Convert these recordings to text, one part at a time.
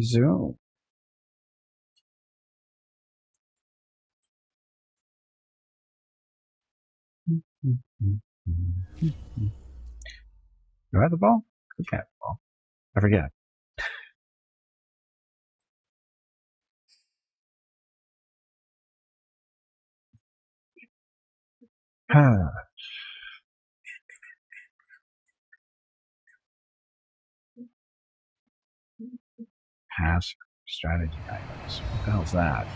Zoom. Do I have the ball? I can't have the ball. I forget. Pass strategy items. What the hell's that?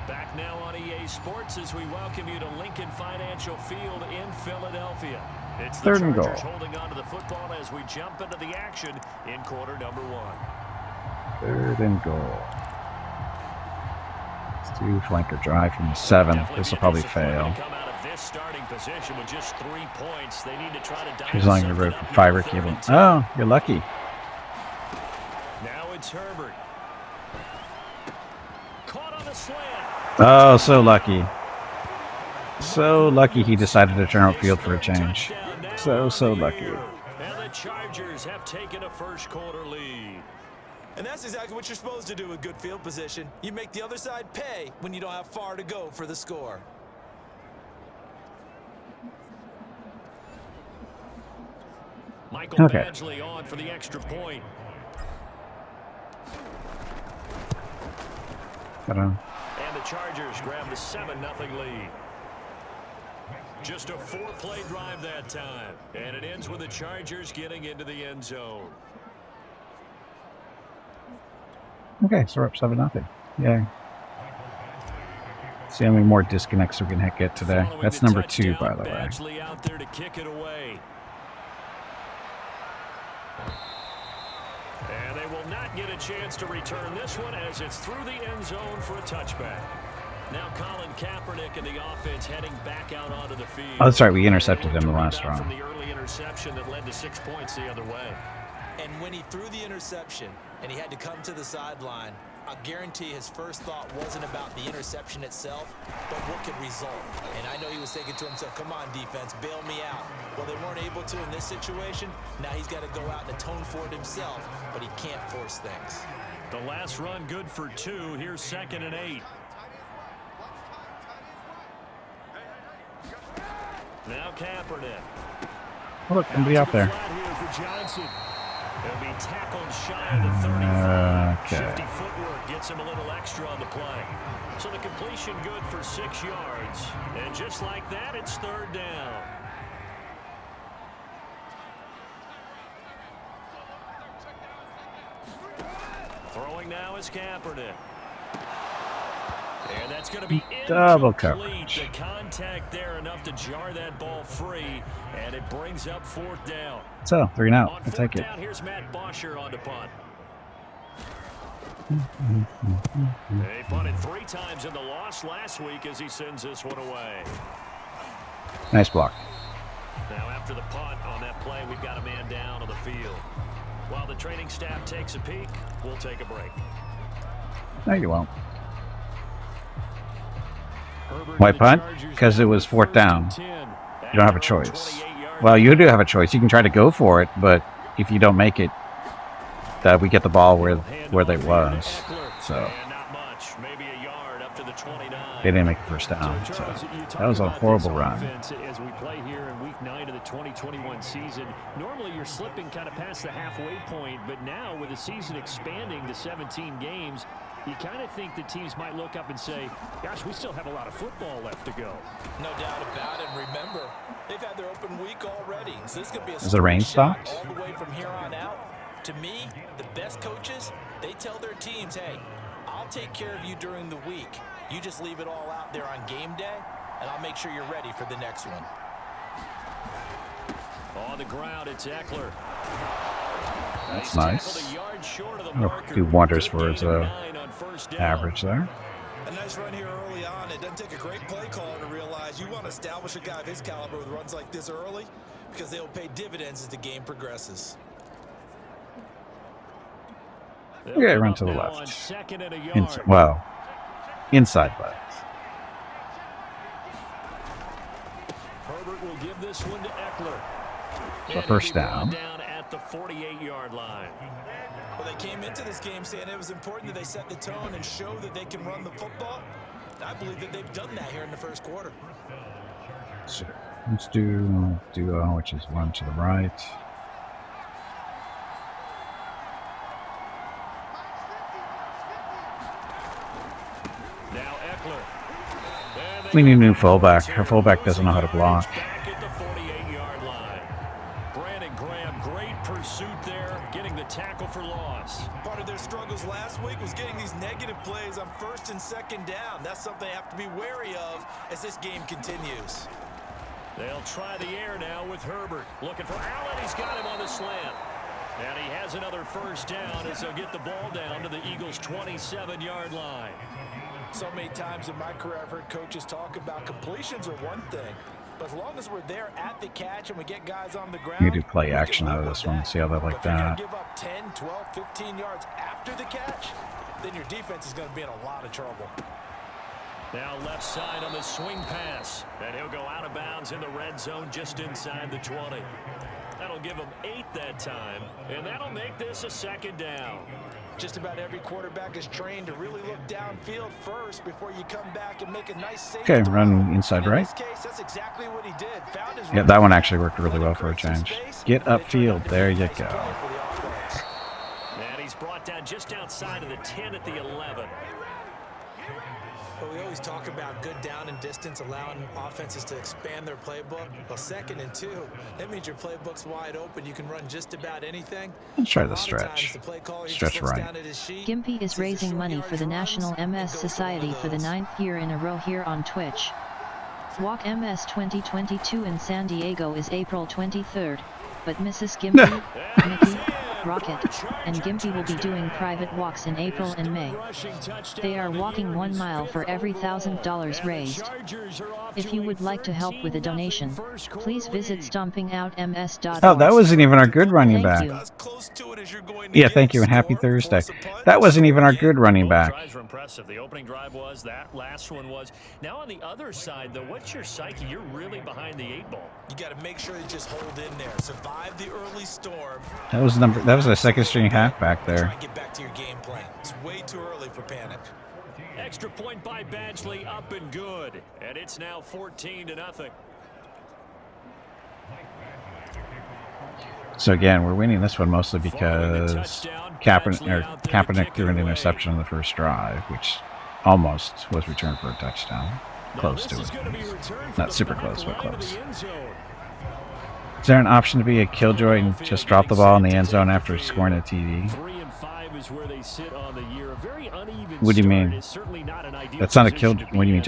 Back now on EA Sports as we welcome you to Lincoln Financial Field in Philadelphia. It's the Chargers holding on to the football as we jump into the action in quarter number 1. 3rd and goal. Let's do flanker drive from the 7. This will probably fail. Starting position with just 3 points. They need to try to He's on your road for fiber cable. Oh, you're lucky. Now it's Herbert. Caught on the slant. Oh, so lucky. So lucky he decided to turn upfield for a change. So lucky. And the Chargers have taken a first quarter lead. And that's exactly what you're supposed to do with good field position. You make the other side pay when you don't have far to go for the score. Michael Badgley on for the extra point. And the Chargers grab the 7-0 lead. Just a 4-play drive that time. And it ends with the Chargers getting into the end zone. Okay, so we're up 7-0. Yay. See how many more disconnects we can get today. That's number 2, by the way. Badgley out there to kick it away. And they will not get a chance to return this one as it's through the end zone for a touchback. Now Colin Kaepernick and the offense heading back out onto the field. Oh, that's right. We intercepted him the last round. From the early interception that led to 6 points the other way. And when he threw the interception and he had to come to the sideline, I guarantee his first thought wasn't about the interception itself, but what could result. And I know he was thinking to himself, come on, defense, bail me out. Well, they weren't able to in this situation. Now he's got to go out and atone for it himself, but he can't force things. The last run good for 2. Here's 2nd and 8. Now Kaepernick. Oh, look, somebody out there. He'll be tackled shy of the 35. Shifty footwork gets him a little extra on the play. So the completion good for 6 yards. And just like that, it's 3rd down. Throwing now is Kaepernick. And that's going to be double coverage. The contact there enough to jar that ball free, and it brings up 4th down. So 3 and out. I'll take it. Here's Matt Bosher on the punt. They punted 3 times in the loss last week as he sends this one away. Nice block. Now after the punt on that play, we've got a man down on the field. While the training staff takes a peek, we'll take a break. No, you won't. Why punt? Because it was 4th down. You don't have a choice. Well, you do have a choice. You can try to go for it, but if you don't make it, that we get the ball where they was. So they didn't make the first down. So that was a horrible run. As we play here in week 9 of the 2021 season, normally you're slipping kind of past the halfway point, but now with the season expanding to 17 games, you kind of think the teams might look up and say, gosh, we still have a lot of football left to go. No doubt about it. Remember, they've had their open week already. So this could be a Is the rain stopped? all the way from here on out. To me, the best coaches, they tell their teams, hey, I'll take care of you during the week. You just leave it all out there on game day, and I'll make sure you're ready for the next one. On the ground, it's Eckler. That's nice. Do wonders for his average there. A nice run here early on. It doesn't take a great play caller to realize you want to establish a guy of his caliber with runs like this early because they'll pay dividends as the game progresses. Okay, run to the left. Inside left. Herbert will give this one to Eckler. So first down. Down at the 48-yard line. Well, they came into this game saying it was important that they set the tone and show that they can run the football. I believe that they've done that here in the first quarter. So let's do duo, which is one to the right. Now Eckler. We need a new fullback. Our fullback doesn't know how to block. Back at the 48-yard line. Brandon Graham, great pursuit there, getting the tackle for loss. Part of their struggles last week was getting these negative plays on first and second down. That's something they have to be wary of as this game continues. They'll try the air now with Herbert. Looking for Allen. He's got him on the slant. And he has another first down as they'll get the ball down to the Eagles' 27-yard line. So many times in my career, I've heard coaches talk about completions are one thing. But as long as we're there at the catch and we get guys on the ground, You do play action out of this one. See how they like that. If you're going to give up 10, 12, 15 yards after the catch, then your defense is going to be in a lot of trouble. Now left side on the swing pass. And he'll go out of bounds in the red zone just inside the 20. That'll give him 8 that time. And that'll make this a second down. Just about every quarterback is trained to really look downfield first before you come back and make a nice save. Okay, run inside right. In this case, that's exactly what he did. Found his Yeah, that one actually worked really well for a change. Get upfield. There you go. And he's brought down just outside of the 10 at the 11. Well, we always talk about good down and distance, allowing offenses to expand their playbook. Well, 2nd and 2, that means your playbook's wide open. You can run just about anything. Let's try the stretch. Stretch right. Gimpy is raising money for the National MS Society for the 9th year in a row here on Twitch. Walk MS 2022 in San Diego is April 23rd, but Mrs. Gimpy, Mickey, Rocket, and Gimpy will be doing private walks in April and May. They are walking 1 mile for every $1,000 raised. If you would like to help with a donation, please visit stompingoutms.org. Oh, that wasn't even our good running back. Yeah, thank you, and happy Thursday. That wasn't even our good running back. Drives were impressive. The opening drive was, that last one was. Now on the other side, though, what's your psyche? You're really behind the 8 ball. You got to make sure you just hold in there, survive the early storm. That was a second string halfback there. Try and get back to your game plan. It's way too early for panic. Extra point by Badgley, up and good. And it's now 14-0. So again, we're winning this one mostly because Kaepernick threw an interception on the first drive, which almost was returned for a touchdown. Close to it. Not super close, but close. Is there an option to be a killjoy and just drop the ball in the end zone after scoring a TD? 3 and 5 is where they sit on the year. A very uneven What do you mean? That's not a killjoy. What do you mean?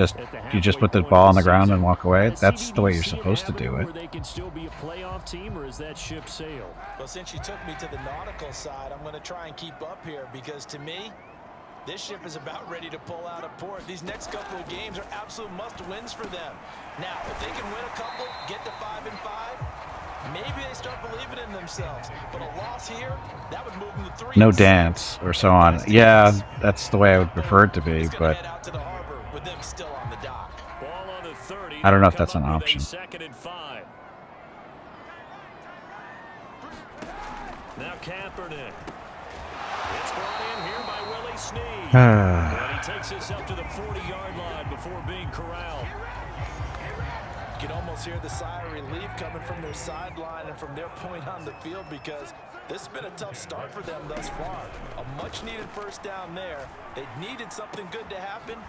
You just put the ball on the ground and walk away? That's the way you're supposed to do it. They can still be a playoff team, or is that ship sailed? Well, since you took me to the nautical side, I'm going to try and keep up here because to me, this ship is about ready to pull out of port. These next couple of games are absolute must-wins for them. Now, if they can win a couple, get to 5 and 5. Maybe they start believing in themselves, but a loss here, that would move them to 3. No dance or so on. Yeah, that's the way I would prefer it to be, but I don't know if that's an option. Now Kaepernick. It's brought in here by Willie Snead. And he takes us up to the 40-yard line before being corralled. You can almost hear the sigh of relief coming from their sideline and from their point on the field because this has been a tough start for them thus far. A much-needed first down there. They needed something good to happen.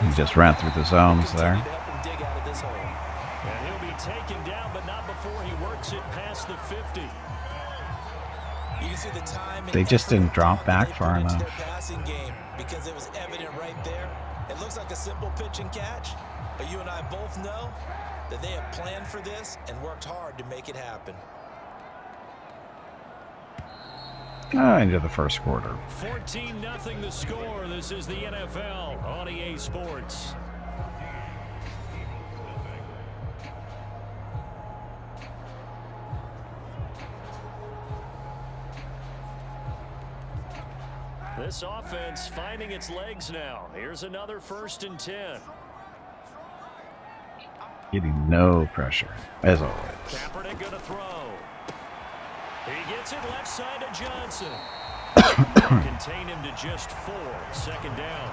He just ran through the zones there. And he'll be taken down, but not before he works it past the 50. You can see the time They just didn't drop back far enough. Passing game because it was evident right there. It looks like a simple pitch and catch, but you and I both know that they have planned for this and worked hard to make it happen. Into the first quarter. 14-0 the score. This is the NFL on EA Sports. This offense finding its legs now. Here's another 1st and 10. Getting no pressure, as always. Kaepernick gonna throw. He gets it left side to Johnson. Contain him to just 4. Second down.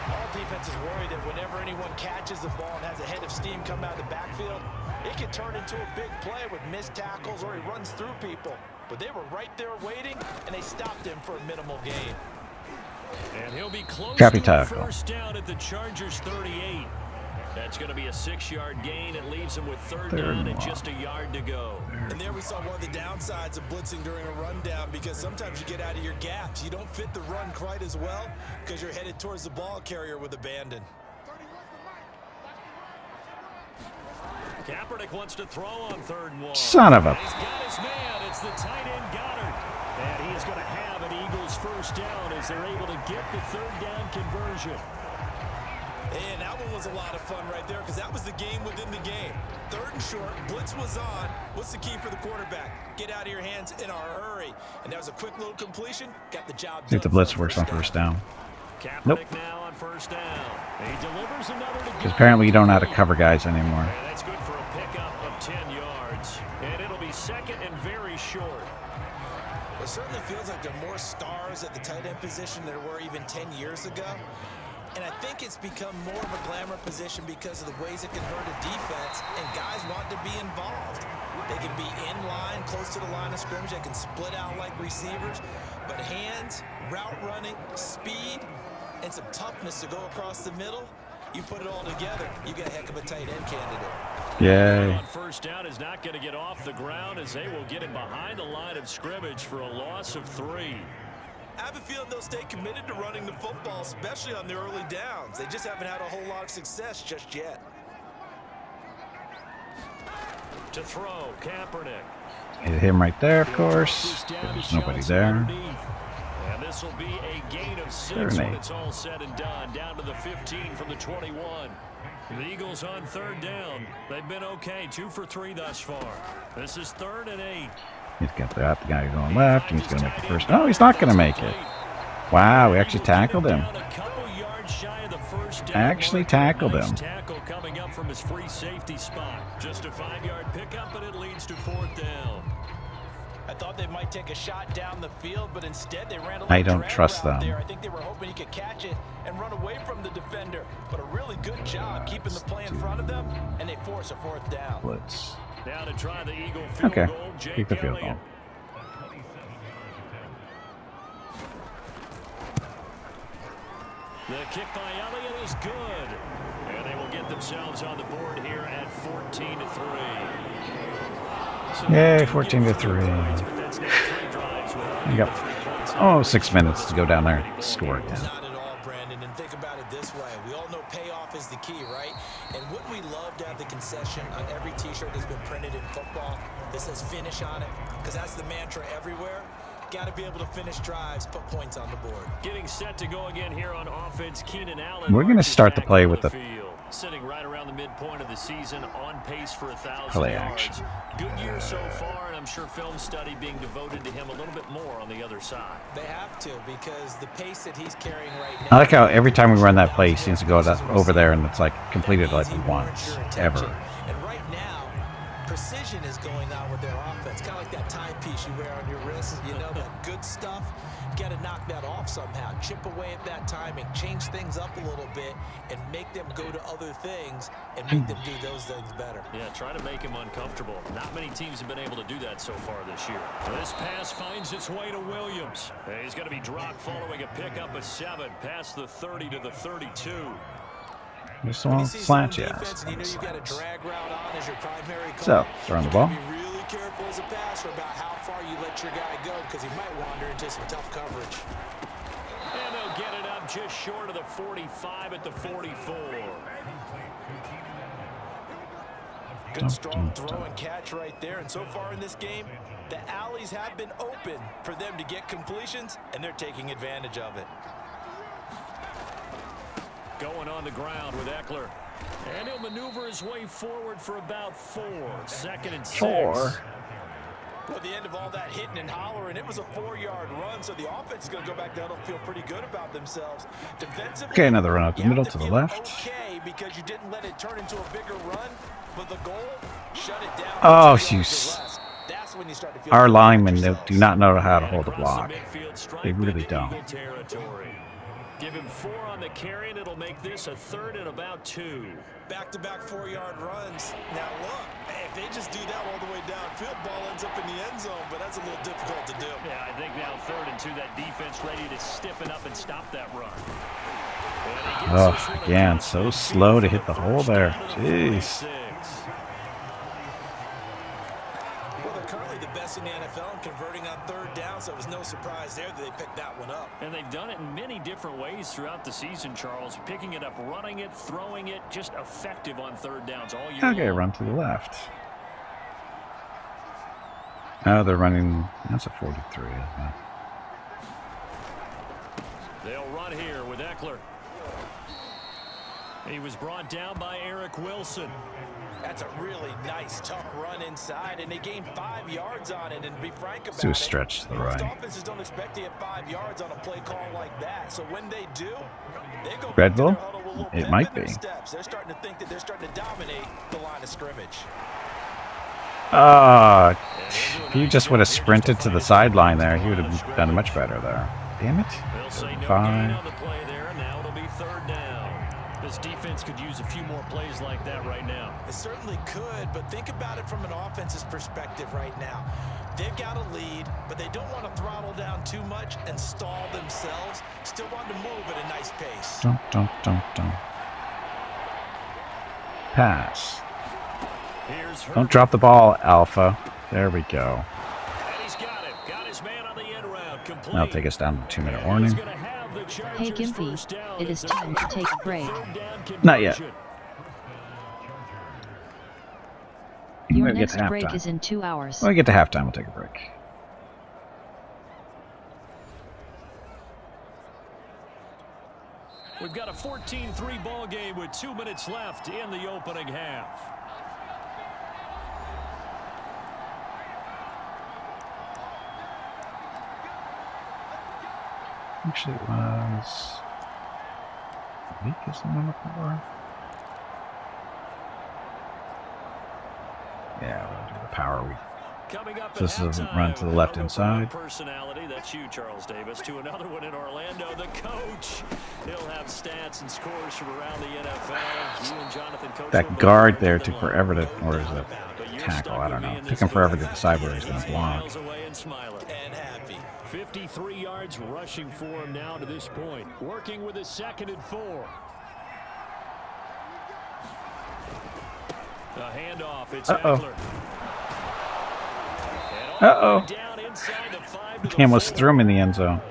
All defenses worry that whenever anyone catches the ball and has a head of steam come out of the backfield, it can turn into a big play with missed tackles or he runs through people. But they were right there waiting, and they stopped him for a minimal gain. And he'll be close Crappy to a tackle. first down at the Chargers 38. That's going to be a 6-yard gain. It leaves him with third down and just a yard to go. And there we saw one of the downsides of blitzing during a rundown, because sometimes you get out of your gaps. You don't fit the run quite as well because you're headed towards the ball carrier with abandon. Kaepernick wants to throw on 3rd and 1. Son of a... He's got his man. It's the tight end Goddard. And he is going to have an Eagles first down as they're able to get the 3rd down conversion. And that one was a lot of fun right there, because that was the game within the game. 3rd and short, blitz was on. What's the key for the quarterback? Get out of your hands in a hurry. And that was a quick little completion. Got the job done. See if the blitz works on first down. Kaepernick Nope. now on first down. He delivers another to Because apparently you don't know how to cover guys anymore. And that's good for a pickup of 10 yards. And it'll be second and very short. It certainly feels like there are more stars at the tight end position than there were even 10 years ago. And I think it's become more of a glamour position because of the ways it can hurt a defense, and guys want to be involved. They can be in line, close to the line of scrimmage. They can split out like receivers. But hands, route running, speed, and some toughness to go across the middle, you put it all together, you got a heck of a tight end candidate. Yay. On first down is not going to get off the ground as they will get him behind the line of scrimmage for a loss of 3. I have a feeling they'll stay committed to running the football, especially on the early downs. They just haven't had a whole lot of success just yet. To throw, Kaepernick. Hit him right there, of course. There's nobody there. And this will be a gain of 6 Third and when 8. it's all said and done. Down to the 15 from the 21. The Eagles on 3rd down. They've been okay, 2 for 3 thus far. This is 3rd and 8. He's got the guy going left, and he's going to make the first. No, he's not going to make it. Wow, we actually tackled him. Actually tackled him. Tackle coming up from his free safety spot. Just a 5-yard pickup, and it leads to 4th down. I thought they might take a shot down the field, but instead they ran a I little don't drag trust route them. there. I think they were hoping he could catch it and run away from the defender. But a really good job keeping the play in front of them, and they force a 4th down. Blitz. Now to try the Eagle field Okay, goal, Jake keep the field Elliott. goal. The kick by Elliott is good. And they will get themselves on the board here at 14-3. So Yay, 14-3. You got 6 minutes to go down there and score again. Not at all, Brandon. And think about it this way. We all know payoff is the key, right? And wouldn't we love to have the concession on every T-shirt that's been printed in football that says finish on it? Because that's the mantra everywhere. Got to be able to finish drives, put points on the board. Getting set to go again here on offense, Keenan Allen. We're going to start the play with the field, sitting right around the midpoint of the season, on pace for 1,000 play yards. action. Good year so far, and I'm sure film study being devoted to him a little bit more on the other side. They have to, because the pace that he's carrying right now. I like how every time we run that play, he seems to go over there and it's like completed like once, ever. And right now, precision is going on with their offense. Kind of like that timepiece you wear on your wrist. You know, that good stuff. You got to knock that off somehow. Chip away at that timing. Change things up a little bit and make them go to other things and make them do those things better. Yeah, try to make him uncomfortable. Not many teams have been able to do that so far this year. This pass finds its way to Williams. He's going to be dropped following a pickup of 7 past the 30 to the 32. Just one slant, yeah. So, throwing the ball. Be really careful as a passer about how far you let your guy go, because he might wander into some tough coverage. And they'll get it up just short of the 45 at the 44. Good strong throw and catch right there. And so far in this game, the alleys have been open for them to get completions, and they're taking advantage of it. Going on the ground with Eckler. And he'll maneuver his way forward for about 4. 2nd and 6. 4. Well, at the end of all that hitting and hollering, it was a 4-yard run, so the offense is going to go back down and feel pretty good about themselves. Defensively, Okay, another run up the middle to the left. Okay, because you didn't let it turn into a bigger run, but the goal, shut it down. Oh, That's That's when you start to feel Our good about linemen yourselves. do not know how to And hold a across the block. midfield stripe They really into don't. Eagle territory. Give him 4 on the carry, and it'll make this a 3rd and about 2. Back-to-back 4-yard runs. Now look, if they just do that all the way downfield, ball ends up in the end zone, but that's a little difficult to do. Yeah, I think now 3rd and 2, that defense ready to stiffen up and stop that run. And he gets Oh, this one again, across so midfield slow to for hit the the hole first there. down at the Jeez. 46. Well, they're currently the best in the NFL in converting on 3rd down, so it was no surprise there that they picked that one up. And they've done it in many different ways throughout the season, Charles. Picking it up, running it, throwing it, just effective on 3rd downs all year Okay, long. run to the left. Oh, they're running. That's a 43, isn't it? They'll run here with Eckler. He was brought down by Eric Wilson. That's a really nice, tough run inside, and they gained 5 yards on it. And to be frank about Do a it, stretch to the most right. offenses don't expect to get 5 yards on a play call like that. So when they do, they go Red back to Bull? their huddle with a little It pep might in their be. steps. They're starting to think that they're starting to dominate the line of scrimmage. If you just would have sprinted to the sideline there, he would have done much better there. Damn it. They'll say no gain 5. on the play there, and now it'll be 3rd down. This defense could use a few more plays like that right now. It certainly could, but think about it from an offense's perspective right now. They've got a lead, but they don't want to throttle down too much and stall themselves. Still want to move at a nice pace. Don't. Pass. Here's Don't Herbert. drop the ball, Alpha. There we go. And he's got it. Got his man on the end route. Complete. That'll take us down to 2-minute And warning. he's gonna have the Hey Chargers Gimpy, first down it as is they're time to take a break. 3rd down Not yet. conversion. Your We'll get next to break halftime. is in 2 hours. When we get to halftime, we'll take a break. We've got a 14-3 ball game with 2 minutes left in the opening half. Actually, it was. Week is the number 4. Yeah, we'll do the power week. Coming up So this at is a halftime, run to the left now we'll inside. go from one personality, that's you, Charles Davis, to another one in Orlando, the coach. He'll have stats and scores from around the NFL. You and Jonathan coach That them guard both there to the took line. forever to, or is it But you're tackle? stuck I with don't me know. in Took this him forever to one. decide where he's going to He's block. miles away and smiling. And happy. 53 yards rushing for him now to this point. Working with a 2nd and 4. A handoff. It's Eckler. Uh-oh. Down inside the 5 to the He almost 4. threw him in the end zone.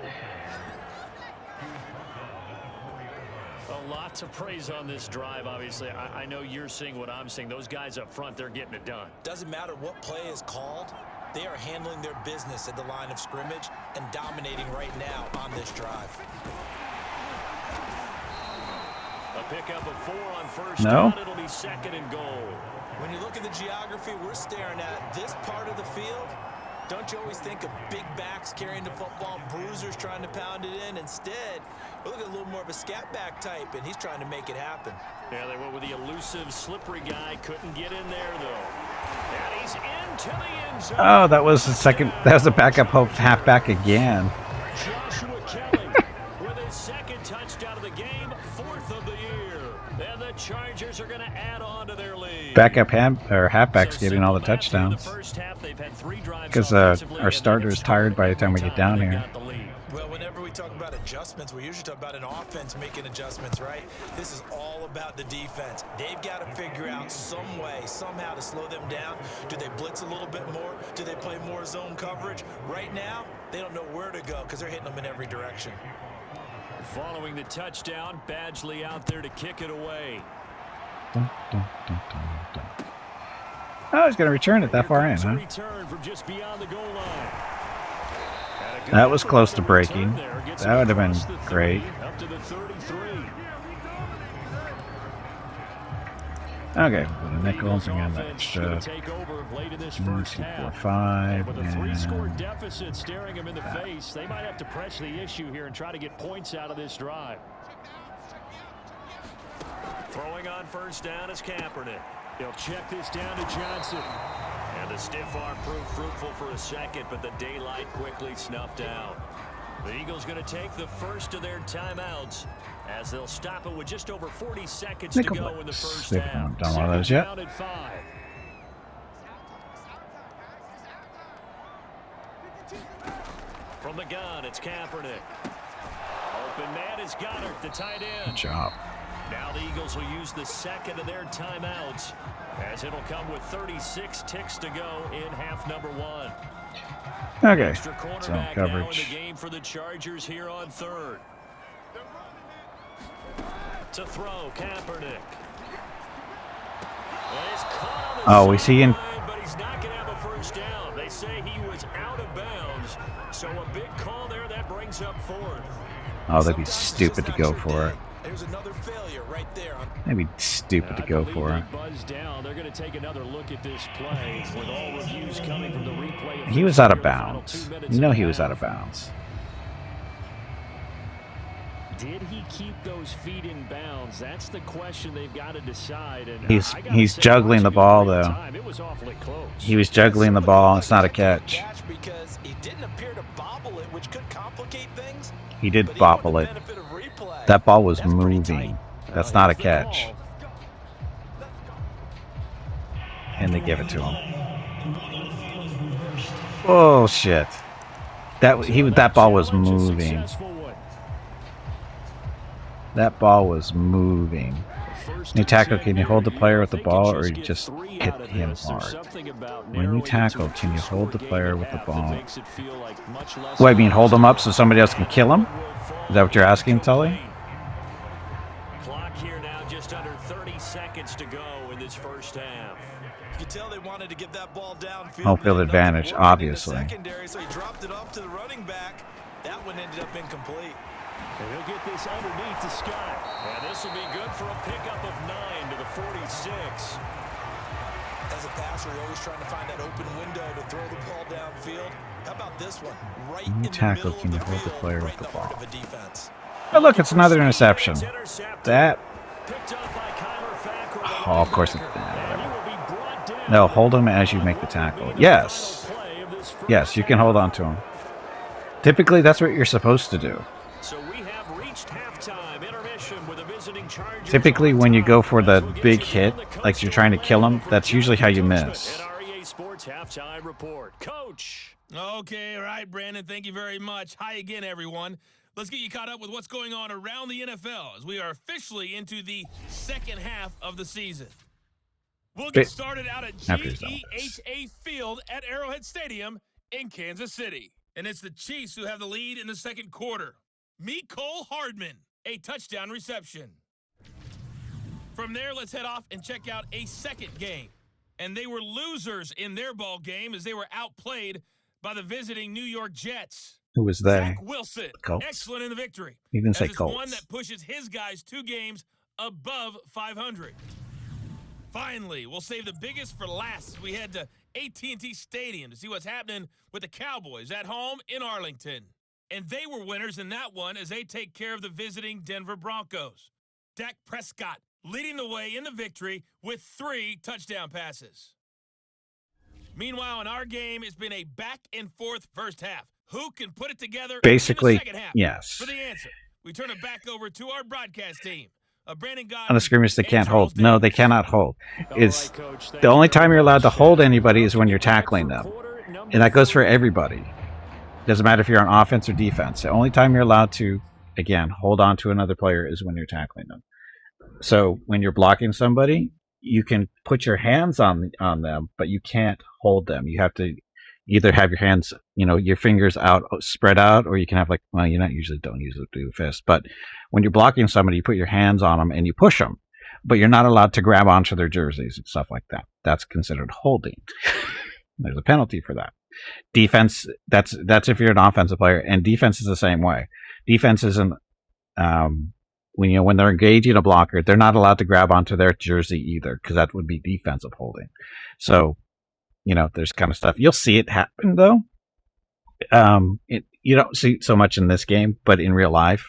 A lot to praise on this drive, obviously. I know you're seeing what I'm seeing. Those guys up front, they're getting it done. Doesn't matter what play is called. They are handling their business at the line of scrimmage and dominating right now on this drive. A pickup of 4 on first No. down. It'll be 2nd and goal. When you look at the geography we're staring at, this part of the field, don't you always think of big backs carrying the football, bruisers trying to pound it in? Instead, we look at a little more of a scat back type, and he's trying to make it happen. Yeah, they went with the elusive, slippery guy. Couldn't get in there, though. And he's into the end zone. Oh, that was the second. That was the backup halfback again. Joshua Kelly with his 2nd touchdown of the game, 4th of the year. And the Chargers are going to add on to their lead. Backup halfbacks So getting all the simple math here. touchdowns. The first half, they've had 3 drives Because offensively, our and starter is they've tired by the struggled time we every get down they here. got the lead. Well, whenever we talk about adjustments, we usually talk about an offense making adjustments, right? This is all about the defense. They've got to figure out some way, somehow to slow them down. Do they blitz a little bit more? Do they play more zone coverage? Right now, they don't know where to go because they're hitting them in every direction. Following the touchdown, Badgley out there to kick it away. Dun, dun, dun, dun, dun. Oh, he's going to return it that far in, huh? Return from just beyond the goal line. That was close to breaking. That would have been great. Up to the 33. Okay, put a nickel, Eagles bring in the offense extra gonna take over late in this 2, first 4, half. 5, With a 3-score and deficit staring him in the face, they might have to press the issue here and try to get points out of this drive. Throwing on first down is Kaepernick. He'll check this down to Johnson. And And the stiff arm proved fruitful for a second, but the daylight quickly snuffed out. The Eagles going to take the first of their timeouts as they'll stop it with just over 40 seconds to go in the first half. Done one of those yet. Down at 5. From the gun, it's Kaepernick. Open man is Goddard, the tight end. Good job. Now the Eagles will use the second of their timeouts as it'll come with 36 ticks to go in half number 1. Okay. Extra Zone cornerback now in the coverage. game for the Chargers here on third. To throw, Kaepernick. Oh, we see in. But he's not going to have a first down. They say he was out of bounds. So a big call there that brings up 4th. Oh, they'd be stupid to go for it. There's another failure right there. They'd be stupid to go for it. They're going to take another look at this play with all reviews coming from the replay. He was out of bounds. You know he was out of bounds. Did he keep those feet in bounds? That's the question they've got to decide. And He's juggling the ball though. It was awfully close. He was juggling the ball. It's not a catch. Because he didn't appear to bobble it, which could complicate things. He did bobble it. That ball was moving. That's not a catch. And they give it to him. Oh shit! That ball was moving. That ball was moving. When you tackle, can you hold the player with the ball, or you just hit him hard? When you tackle, can you hold the player with the ball? What, I mean hold him up so somebody else can kill him? Is that what you're asking, Tully? Clock here now, just under 30 seconds to go in this first half. You could tell they wanted to get that ball downfield. Home field advantage, obviously. Secondary, so he dropped it off to the running back. That one ended up incomplete. And he'll get this underneath to Scott. And this will be good for a pickup of 9 to the 46. As a passer, you're always trying to find that open window to throw the ball downfield. How about this one? Right in the tackle, middle can you of the hold the field, player right with the in heart ball? of a defense. Oh, look, it's another interception. That. Picked up by Kyler Fackrell. Oh, of course. And he will be brought down. No, hold him as you make the tackle. Yes. Yes, you can hold on to him. Typically, that's what you're supposed to do. So we have reached halftime intermission with a visiting Chargers. Typically, when you go for the big hit, like you're trying to kill him, that's usually how you miss. NREA Sports halftime report. Coach. Okay, all right, Brandon, thank you very much. Hi again, everyone. Let's get you caught up with what's going on around the NFL as we are officially into the second half of the season. We'll get started out at GEHA Field at Arrowhead Stadium in Kansas City. And it's the Chiefs who have the lead in the second quarter. Mecole Hardman, a touchdown reception. From there, let's head off and check out a second game. And they were losers in their ball game as they were outplayed by the visiting New York Jets. Who was they? Zach Wilson, Colts. excellent in the victory. You didn't say it's Colts. one that pushes his guys 2 games above 500. Finally, we'll save the biggest for last as we head to AT&T Stadium to see what's happening with the Cowboys at home in Arlington. And they were winners in that one as they take care of the visiting Denver Broncos. Dak Prescott leading the way in the victory with 3 touchdown passes. Meanwhile, in our game, it's been a back-and-forth first half. Who can put it together Basically, in the second half? yes. For the answer, we turn it back over to our broadcast team. Brandon On the scrimmage, they can't hold. Davis. No, they cannot hold. It's the only time you're allowed to hold anybody is when you're tackling them, and that goes for everybody. Doesn't matter if you're on offense or defense. The only time you're allowed to, again, hold on to another player is when you're tackling them. So when you're blocking somebody, you can put your hands on them, but you can't hold them. You have to either have your hands, your fingers out, spread out, or you can have you not usually don't use it to do a fist, but when you're blocking somebody, you put your hands on them and you push them, but you're not allowed to grab onto their jerseys and stuff like that. That's considered holding. There's a penalty for that. Defense, that's if you're an offensive player, and defense is the same way. Defense isn't, when they're engaging a blocker, they're not allowed to grab onto their jersey either, because that would be defensive holding. So, there's kind of stuff. You'll see it happen, though. You don't see it so much in this game, but in real life,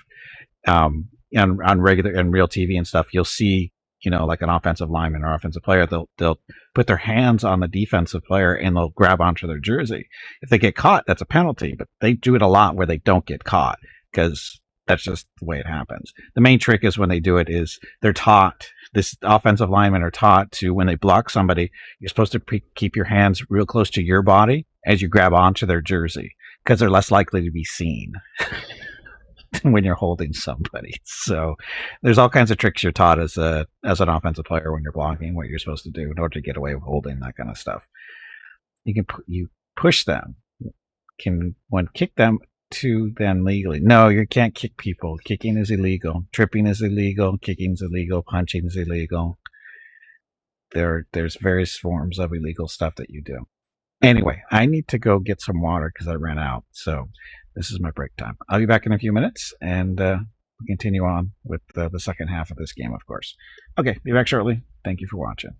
on regular and real TV and stuff, you'll see like an offensive lineman or offensive player, they'll put their hands on the defensive player and they'll grab onto their jersey. If they get caught, that's a penalty, but they do it a lot where they don't get caught because that's just the way it happens. The main trick is when they do it is they're taught, this offensive linemen are taught to, when they block somebody, you're supposed to keep your hands real close to your body as you grab onto their jersey because they're less likely to be seen when you're holding somebody. So there's all kinds of tricks you're taught as an offensive player when you're blocking, what you're supposed to do in order to get away with holding, that kind of stuff. You push them, can kick them to them legally. No, you can't kick people. Kicking is illegal. Tripping is illegal. Kicking is illegal. Punching is illegal. There's various forms of illegal stuff that you do. Anyway, I need to go get some water because I ran out. So this is my break time. I'll be back in a few minutes and we'll continue on with the second half of this game, of course. Okay, be back shortly. Thank you for watching.